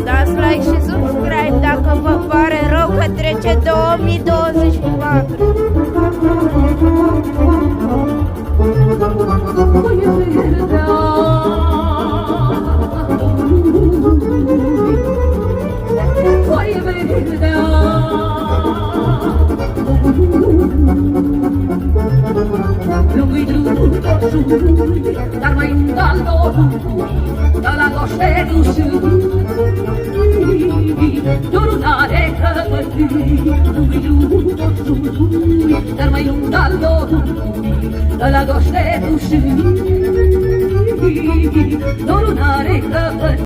Dați like și subscribe dacă vă pare rău că trece 2024. Lui drugo giù, dar mai un gallo dalla cosce d'uscì, tornare cavati. Lui drugo giù, dar mai un gallo dalla cosce d'uscì, tornare cavati.